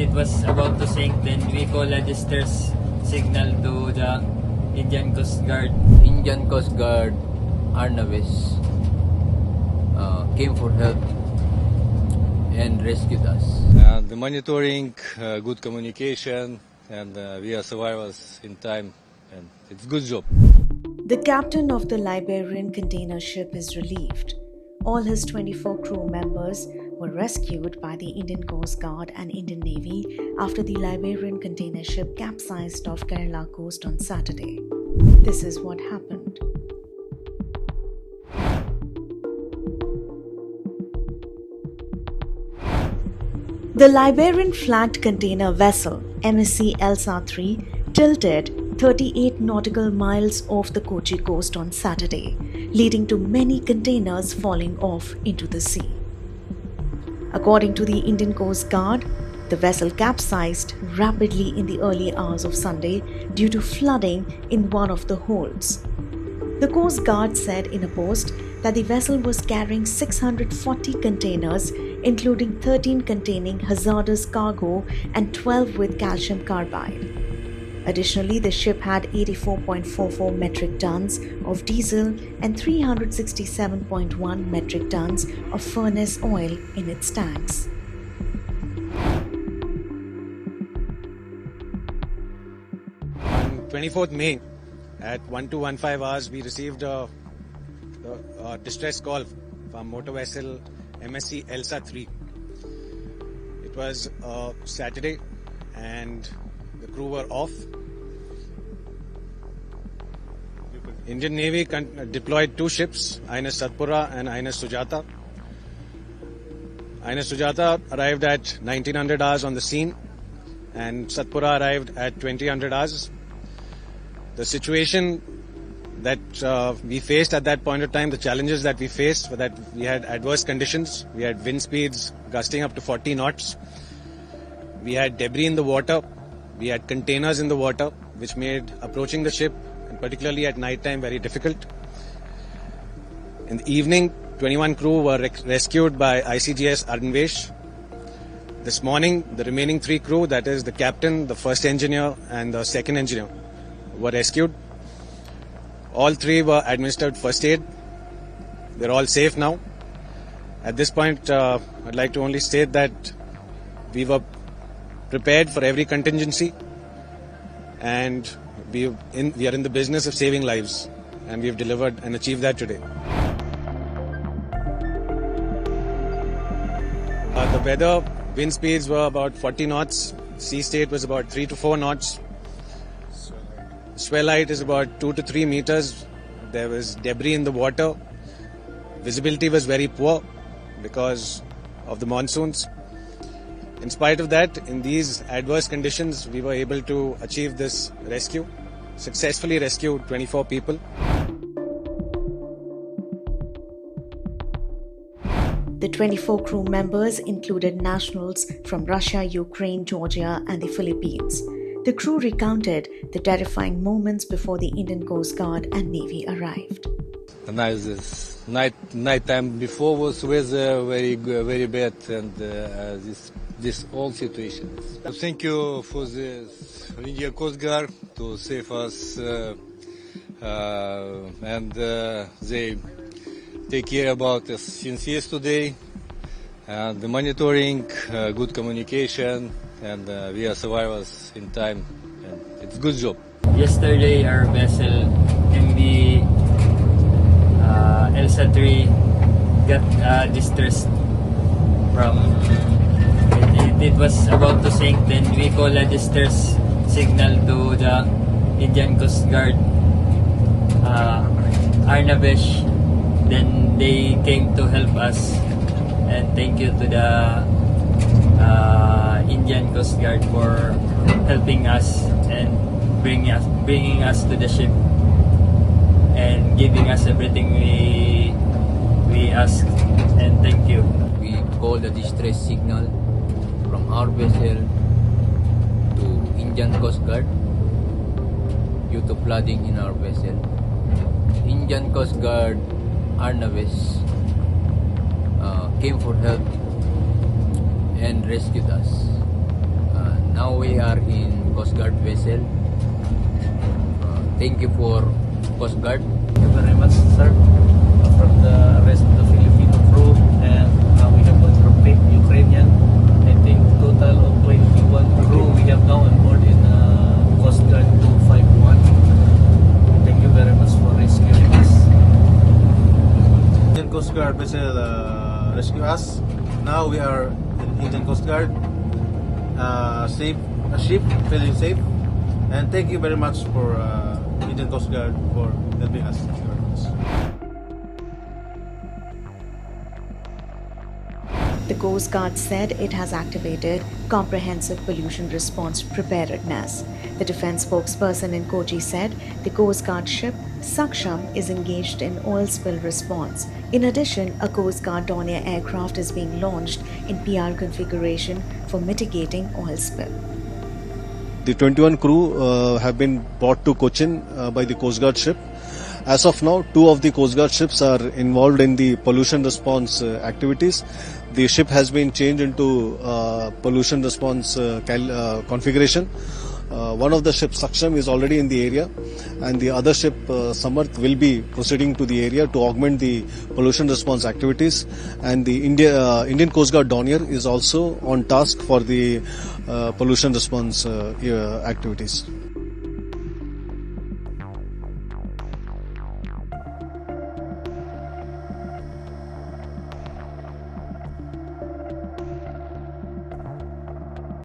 it was about to sink, then we call a distress signal to the Indian Coast Guard. Indian Coast Guard Arnavis came for help and rescued us. The monitoring, good communication, and we are survivors in time, and it's a good job. The captain of the Liberian container ship is relieved. All his 24 crew members were rescued by the Indian Coast Guard and Indian Navy after the Liberian container ship capsized off Kerala coast on Saturday. This is what happened. The Liberian flagged container vessel MSC Elsa 3 tilted 38 nautical miles off the Kochi coast on Saturday, leading to many containers falling off into the sea. According to the Indian Coast Guard, the vessel capsized rapidly in the early hours of Sunday due to flooding in one of the holds. The Coast Guard said in a post that the vessel was carrying 640 containers, including 13 containing hazardous cargo and 12 with calcium carbide. Additionally, the ship had 84.44 metric tons of diesel and 367.1 metric tons of furnace oil in its tanks. On 24th May at 12:15 hours, we received a distress call from motor vessel MSC Elsa 3. It was Saturday and the crew were off. Indian Navy deployed two ships, INS Satpura and INS Sujata. INS Sujata arrived at 1900 hours on the scene and Satpura arrived at 2000 hours. The situation that we faced at that point of time, the challenges that we faced were that we had adverse conditions. We had wind speeds gusting up to 40 knots. We had debris in the water. We had containers in the water, which made approaching the ship, and particularly at night time, very difficult. In the evening, 21 crew were rescued by ICGS Arnvesh. This morning, the remaining 3 crew, that is the captain, the first engineer and the second engineer, were rescued. All 3 were administered first aid. They're all safe now. At this point, I'd like to only state that we were prepared for every contingency, and we are in the business of saving lives, and we have delivered and achieved that today. The weather, wind speeds were about 40 knots. Sea state was about 3 to 4 knots. Swell height is about 2 to 3 meters. There was debris in the water. Visibility was very poor because of the monsoons. In spite of that, in these adverse conditions, we were able to achieve this rescue. Successfully rescued 24 people. The 24 crew members included nationals from Russia, Ukraine, Georgia, and the Philippines. The crew recounted the terrifying moments before the Indian Coast Guard and Navy arrived. Night time before was weather very bad, and this all situations. Thank you for the Indian Coast Guard to save us, and they take care about us since yesterday. And the monitoring, good communication, and we are survivors in time, and it's a good job. Yesterday, our vessel MV Elsa 3 got distressed from it was about to sink. Then we call a distress signal to the Indian Coast Guard Arnavesh. Then they came to help us, and thank you to the Indian Coast Guard for helping us and bringing us to the ship and giving us everything we asked, and thank you. We called a distress signal from our vessel to Indian Coast Guard due to flooding in our vessel. Indian Coast Guard Arnavis came for help and rescued us. we are in Coast Guard vessel. Thank you for Coast Guard. Thank you very much, sir, from the rest of the Filipino crew, and we have one from Ukrainian. I think total of 21 crew we have now on board in Coast Guard 251. Thank you very much for rescuing us. Indian Coast Guard vessel rescue us. Now we are in Indian Coast Guard, safe, a ship, feeling safe, and thank you very much for Indian Coast Guard for helping us. Thank you very much. The Coast Guard said it has activated comprehensive pollution response preparedness. The defense spokesperson in Kochi said the Coast Guard ship Saksham is engaged in oil spill response. In addition, a Coast Guard Dornier aircraft is being launched in PR configuration for mitigating oil spill. The 21 crew have been brought to Cochin by the Coast Guard ship. As of now, 2 of the Coast Guard ships are involved in the pollution response activities. The ship has been changed into pollution response configuration. One of the ships, Saksham, is already in the area, and the other ship, Samarth, will be proceeding to the area to augment the pollution response activities. And the Indian Coast Guard Dornier is also on task for the pollution response activities.